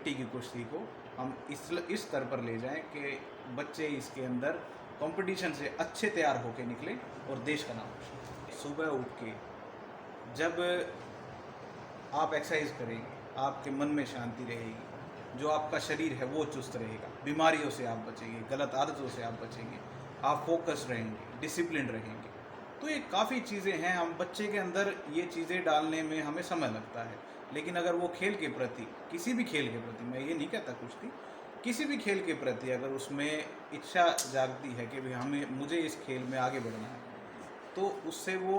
मिट्टी की कुश्ती को हम इस स्तर पर ले जाएं कि बच्चे इसके अंदर कंपटीशन से अच्छे तैयार होके निकले और देश का नाम रोशन। सुबह उठ के जब आप एक्सरसाइज करेंगे, आपके मन में शांति रहेगी, जो आपका शरीर है वो चुस्त रहेगा, बीमारियों से आप बचेंगे, गलत आदतों से आप बचेंगे, आप फोकस रहेंगे, डिसिप्लिन रहेंगे। तो ये काफ़ी चीज़ें हैं। हम बच्चे के अंदर ये चीज़ें डालने में हमें समय लगता है, लेकिन अगर वो खेल के प्रति, किसी भी खेल के प्रति, मैं ये नहीं कहता कुश्ती, किसी भी खेल के प्रति अगर उसमें इच्छा जागती है कि भाई हमें मुझे इस खेल में आगे बढ़ना है, तो उससे वो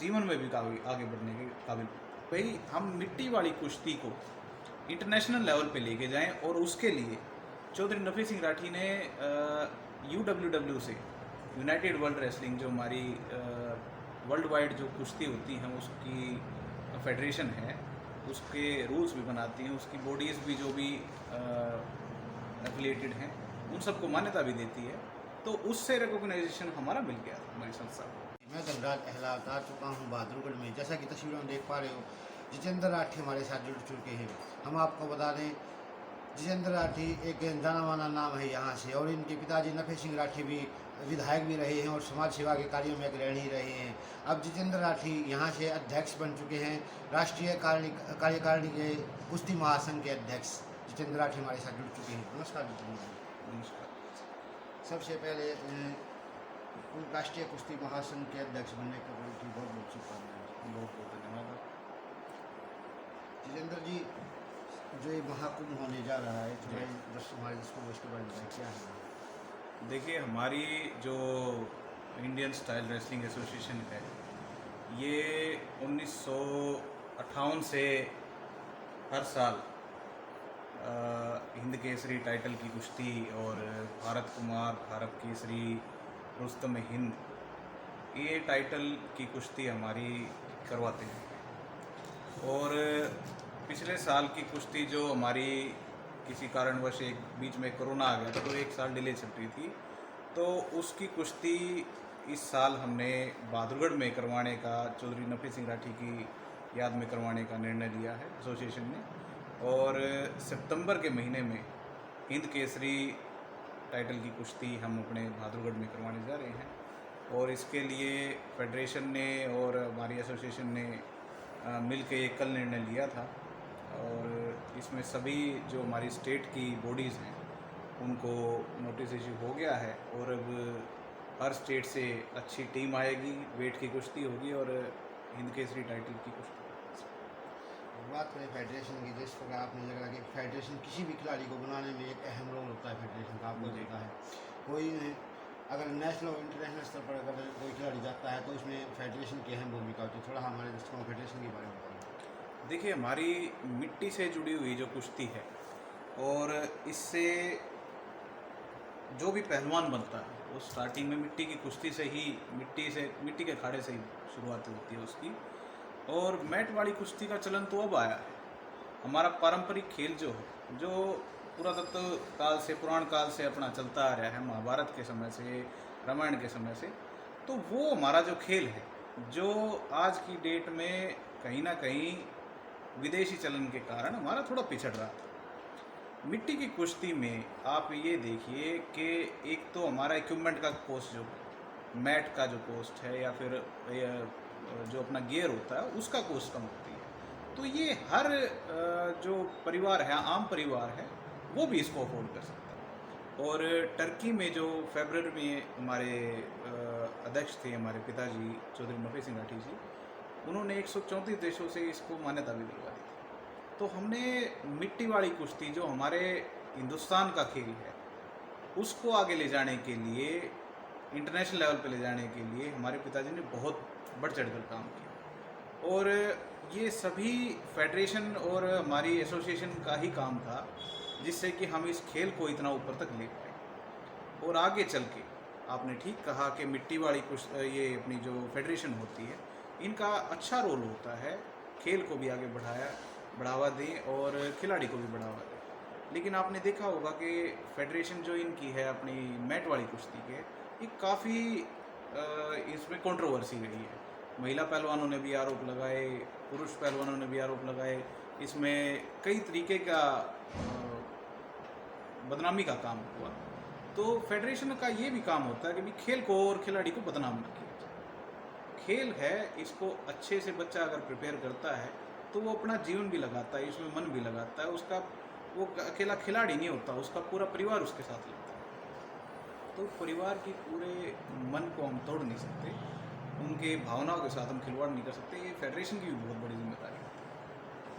जीवन में भी काफ़ी आगे बढ़ने के काबिल। भाई हम मिट्टी वाली कुश्ती को इंटरनेशनल लेवल पे लेके जाएं, और उसके लिए चौधरी नफी सिंह राठी ने UWW से, यूनाइटेड वर्ल्ड रेसलिंग, जो हमारी वर्ल्ड वाइड जो कुश्ती होती हैं उसकी फेडरेशन है, उसके रूल्स भी बनाती हैं, उसकी बॉडीज़ भी जो भी एफिलिएटेड हैं उन सबको मान्यता भी देती है। तो उससे रिकॉग्नाइजेशन हमारा मिल गया हमारी संस्था को। मैं धनराज अहलावत आ चुका हूँ बहादुरगढ़ में। जैसा कि तस्वीरों में देख पा रहे हो, जितेंद्र राठी हमारे साथ जुड़ चुके हैं। हम आपको बता दें, जितेंद्र राठी एक जाना माना नाम है यहाँ से, और इनके पिताजी नफे सिंह राठी भी विधायक भी रहे हैं और समाज सेवा के कार्यों में अग्रणी रहे हैं। अब जितेंद्र राठी यहाँ से अध्यक्ष बन चुके हैं, राष्ट्रीय कार्यकारिणी के कुश्ती महासंघ के अध्यक्ष जितेंद्र राठी हमारे साथ जुड़ चुके हैं। नमस्कार जितेंद्र जी। नमस्कार। सबसे पहले राष्ट्रीय कुश्ती महासंघ के अध्यक्ष बनने का बहुत बहुत शुभकामनाएं। बहुत बहुत धन्यवाद। जितेंद्र जी, जो ये महाकुंभ होने जा रहा है, तो हमारे 10 वर्ष के बारे में क्या है? देखिए, हमारी जो इंडियन स्टाइल रेसलिंग एसोसिएशन है, ये 1958 से हर साल हिंद केसरी टाइटल की कुश्ती और भारत कुमार, भारत केसरी, रुस्तम हिंद, ये टाइटल की कुश्ती हमारी करवाते हैं। और पिछले साल की कुश्ती जो हमारी किसी कारणवश एक बीच में कोरोना आ गया था, तो एक साल डिले चल रही थी, तो उसकी कुश्ती इस साल हमने बहादुरगढ़ में करवाने का, चौधरी नफी सिंह राठी की याद में करवाने का निर्णय लिया है एसोसिएशन ने। और सितंबर के महीने में हिंद केसरी टाइटल की कुश्ती हम अपने बहादुरगढ़ में करवाने जा रहे हैं। और इसके लिए फेडरेशन ने और हमारी एसोसिएशन ने मिल के एक कल निर्णय लिया था, और इसमें सभी जो हमारी स्टेट की बॉडीज़ हैं उनको नोटिस इशू हो गया है, और अब हर स्टेट से अच्छी टीम आएगी, वेट की कुश्ती होगी और हिंद केसरी टाइटल की कुश्ती। बात करें फेडरेशन की, जिस प्रकार आपने लगा कि फेडरेशन किसी भी खिलाड़ी को बनाने में एक अहम रोल होता है फेडरेशन का, आपको देखा है। कोई अगर नेशनल और इंटरनेशनल स्तर पर अगर कोई खिलाड़ी जाता है तो उसमें फेडरेशन की अहम भूमिका होती है। थोड़ा हमारे दर्शकों को फेडरेशन के बारे में बताइए। देखिए, हमारी मिट्टी से जुड़ी हुई जो कुश्ती है, और इससे जो भी पहलवान बनता है वो स्टार्टिंग में मिट्टी की कुश्ती से ही, मिट्टी के अखाड़े से ही शुरुआत होती है उसकी। और मैट वाली कुश्ती का चलन तो अब आया है। हमारा पारंपरिक खेल जो है, जो पुरातत्व काल से, पुराण काल से अपना चलता आ रहा है, महाभारत के समय से, रामायण के समय से, तो वो हमारा जो खेल है, जो आज की डेट में कहीं ना कहीं विदेशी चलन के कारण हमारा थोड़ा पिछड़ रहा था। मिट्टी की कुश्ती में आप ये देखिए कि एक तो हमारा इक्विपमेंट का कॉस्ट, जो मैट का जो कॉस्ट है, या फिर जो अपना गियर होता है उसका कॉस्ट कम होती है। तो ये हर जो परिवार है, आम परिवार है, वो भी इसको अफोर्ड कर सकता है। और टर्की में जो फरवरी में हमारे अध्यक्ष थे, हमारे पिताजी चौधरी नफी सिंह राठी जी, उन्होंने 134 देशों से इसको मान्यता भी दिलवा दी थी। तो हमने मिट्टी वाली कुश्ती, जो हमारे हिंदुस्तान का खेल है, उसको आगे ले जाने के लिए, इंटरनेशनल लेवल पे ले जाने के लिए हमारे पिताजी ने बहुत बढ़ चढ़कर काम किया। और ये सभी फेडरेशन और हमारी एसोसिएशन का ही काम था, जिससे कि हम इस खेल को इतना ऊपर तक ले पाए। और आगे चल के आपने ठीक कहा कि मिट्टी वाली ये अपनी जो फेडरेशन होती है, इनका अच्छा रोल होता है, खेल को भी आगे बढ़ावा दें और खिलाड़ी को भी बढ़ावा दें। लेकिन आपने देखा होगा कि फेडरेशन जो इनकी है अपनी मैट वाली कुश्ती के, ये काफ़ी इसमें कंट्रोवर्सी रही है। महिला पहलवानों ने भी आरोप लगाए, पुरुष पहलवानों ने भी आरोप लगाए। इसमें कई तरीके का बदनामी का काम हुआ। तो फेडरेशन का ये भी काम होता है कि भी खेल को और खिलाड़ी को बदनाम न किया जाए। खेल है, इसको अच्छे से बच्चा अगर प्रिपेयर करता है तो वो अपना जीवन भी लगाता है, इसमें मन भी लगाता है, उसका वो अकेला खिलाड़ी नहीं होता, उसका पूरा परिवार उसके साथ लगता है। तो परिवार की पूरे मन को हम तोड़ नहीं सकते, उनके भावनाओं के साथ हम खिलवाड़ नहीं कर सकते। ये फेडरेशन की भी बहुत बड़ी जिम्मेदारी है।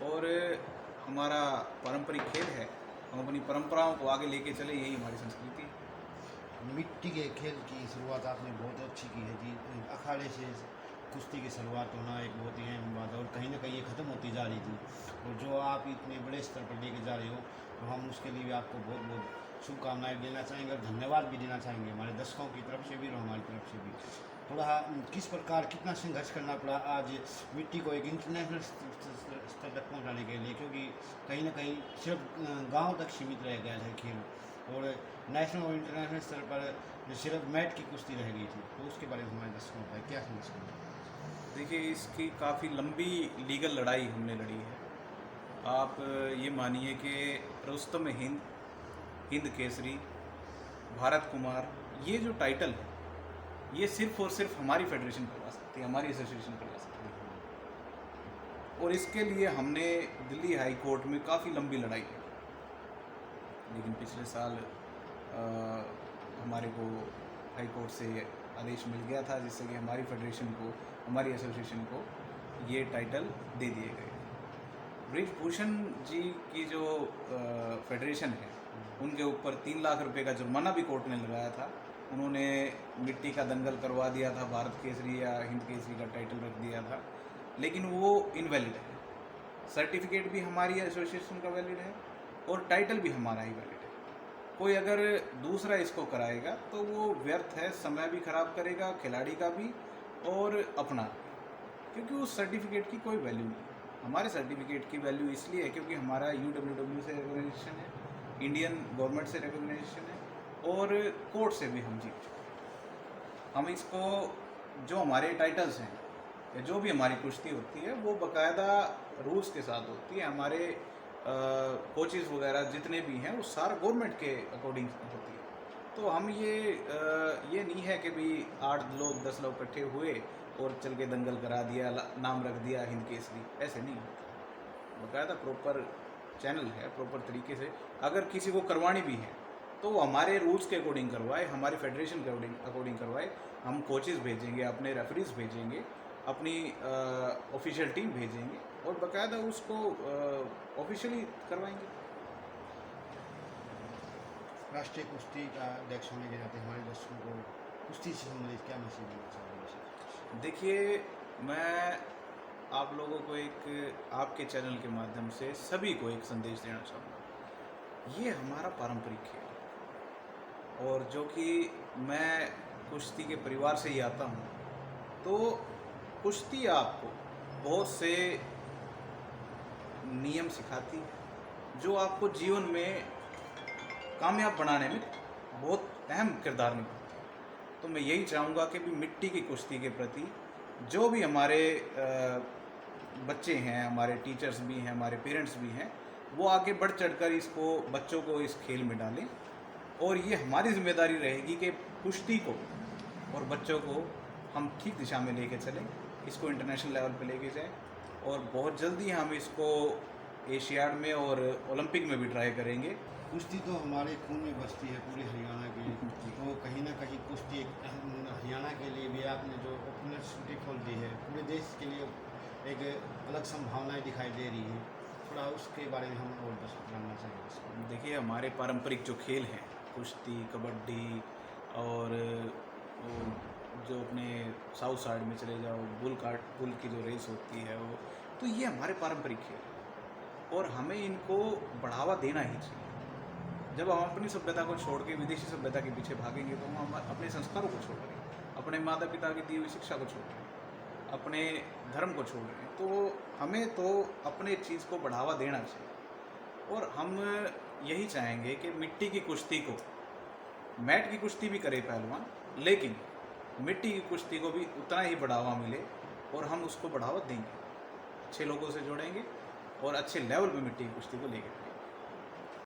और हमारा पारंपरिक खेल है, हम अपनी परंपराओं को आगे लेके चले, यही हमारी संस्कृति है। मिट्टी के खेल की शुरुआत आपने बहुत अच्छी की है जी। अखाड़े से कुश्ती की शुरुआत होना एक बहुत ही अहम बात है, और कहीं ना कहीं ये ख़त्म होती जा रही थी, और जो आप इतने बड़े स्तर पर लेके जा रहे हो, तो हम उसके लिए भी आपको बहुत बहुत शुभकामनाएं देना चाहेंगे और धन्यवाद भी देना चाहेंगे, हमारे दर्शकों की तरफ से भी और हमारी तरफ से भी। थोड़ा किस प्रकार कितना संघर्ष करना पड़ा आज मिट्टी को एक इंटरनेशनल स्तर तक पहुँचाने के लिए, क्योंकि कहीं ना कहीं सिर्फ गाँव तक सीमित रह गया था खेल, और नेशनल और इंटरनेशनल स्तर पर सिर्फ मैट की कुश्ती रह गई थी। तो उसके बारे में हमारे दर्शकों का क्या संघर्ष करना? देखिए, इसकी काफ़ी लंबी लीगल लड़ाई हमने लड़ी है। आप ये मानिए कि रुस्तम हिंद, हिंद केसरी, भारत कुमार, ये जो टाइटल है ये सिर्फ और सिर्फ हमारी फेडरेशन करवा सकती है, हमारी एसोसिएशन करवा सकती है। और इसके लिए हमने दिल्ली हाई कोर्ट में काफ़ी लंबी लड़ाई लड़ी, लेकिन पिछले साल हमारे को हाई कोर्ट से आदेश मिल गया था, जिससे कि हमारी फेडरेशन को, हमारी एसोसिएशन को ये टाइटल दे दिए गए। ब्रिजभूषण जी की जो फेडरेशन है, उनके ऊपर 3 लाख रुपए का जुर्माना भी कोर्ट ने लगाया था। उन्होंने मिट्टी का दंगल करवा दिया था, भारत केसरी या हिंद केसरी का टाइटल रख दिया था, लेकिन वो इनवैलिड है। सर्टिफिकेट भी हमारी एसोसिएशन का वैलिड है और टाइटल भी हमारा ही वैलिड है। कोई अगर दूसरा इसको कराएगा तो वो व्यर्थ है, समय भी खराब करेगा, खिलाड़ी का भी और अपना, क्योंकि उस सर्टिफिकेट की कोई वैल्यू नहीं। हमारे सर्टिफिकेट की वैल्यू इसलिए है क्योंकि हमारा UWW से रिकॉग्निशन है, इंडियन गवर्नमेंट से रिकॉग्निशन है और कोर्ट से भी हम जीत चुके हैं। हम इसको, जो हमारे टाइटल्स हैं या जो भी हमारी कुश्ती होती है वो बाकायदा रूल्स के साथ होती है। हमारे कोचेज़ वगैरह जितने भी हैं वो सारा गवर्नमेंट के अकॉर्डिंग होती है। तो हम ये नहीं है कि भाई 8 लोग 10 लोग इकट्ठे हुए और चल के दंगल करा दिया, नाम रख दिया हिंद केसरी, ऐसे नहीं होता। बाकायदा प्रॉपर चैनल है, प्रॉपर तरीके से अगर किसी को करवानी भी है तो वो हमारे रूल्स के अकॉर्डिंग करवाए, हमारी फेडरेशन के अकॉर्डिंग करवाए। हम कोचेज़ भेजेंगे, अपने रेफरीज भेजेंगे, अपनी ऑफिशियल टीम भेजेंगे और बाकायदा उसको ऑफिशियली करवाएंगे। राष्ट्रीय कुश्ती का अध्यक्ष होने के नाते हमारे दर्शकों को कुश्ती से संबंधित क्या मैसेज देना चाहेंगे? देखिए, मैं आप लोगों को एक, आपके चैनल के माध्यम से सभी को एक संदेश देना चाहूँगा। ये हमारा पारंपरिक खेल है और जो कि मैं कुश्ती के परिवार से ही आता हूँ, तो कुश्ती आपको बहुत से नियम सिखाती है जो आपको जीवन में कामयाब बनाने में बहुत अहम किरदार निभाती है। तो मैं यही चाहूँगा कि भी मिट्टी की कुश्ती के प्रति जो भी हमारे बच्चे हैं, हमारे टीचर्स भी हैं, हमारे पेरेंट्स भी हैं, वो आगे बढ़ चढ़कर इसको, बच्चों को इस खेल में डालें। और ये हमारी जिम्मेदारी रहेगी कि कुश्ती को और बच्चों को हम ठीक दिशा में लेके चलें, इसको इंटरनेशनल लेवल पे लेके जाएं और बहुत जल्दी हम इसको एशियाड में और ओलंपिक में भी ट्राई करेंगे। कुश्ती तो हमारे खून में बसती है पूरे हरियाणा के, तो कहीं ना कहीं कुश्ती एक हरियाणा के लिए भी आपने जो अपॉर्चुनिटी खोल दी है, पूरे देश के लिए एक अलग संभावनाएं दिखाई दे रही हैं। थोड़ा उसके बारे में हम और दर्शक जानना चाहेंगे। देखिए, हमारे पारंपरिक जो खेल हैं, कुश्ती, कबड्डी और जो अपने साउथ साइड में चले जाओ, बुल की जो रेस होती है वो, तो ये हमारे पारंपरिक खेल है और हमें इनको बढ़ावा देना ही चाहिए। जब हम अपनी सभ्यता को छोड़ के विदेशी सभ्यता के पीछे भागेंगे तो हम अपने संस्कारों को छोड़ रहे हैं, अपने माता पिता की दी हुई शिक्षा को छोड़ रहे हैं, अपने धर्म को छोड़ रहे हैं। तो हमें तो अपने चीज़ को बढ़ावा देना चाहिए और हम यही चाहेंगे कि मिट्टी की कुश्ती को, मैट की कुश्ती भी करे पहलवान, लेकिन मिट्टी की कुश्ती को भी उतना ही बढ़ावा मिले और हम उसको बढ़ावा देंगे, अच्छे लोगों से जोड़ेंगे और अच्छे लेवल पे मिट्टी की कुश्ती को लेकर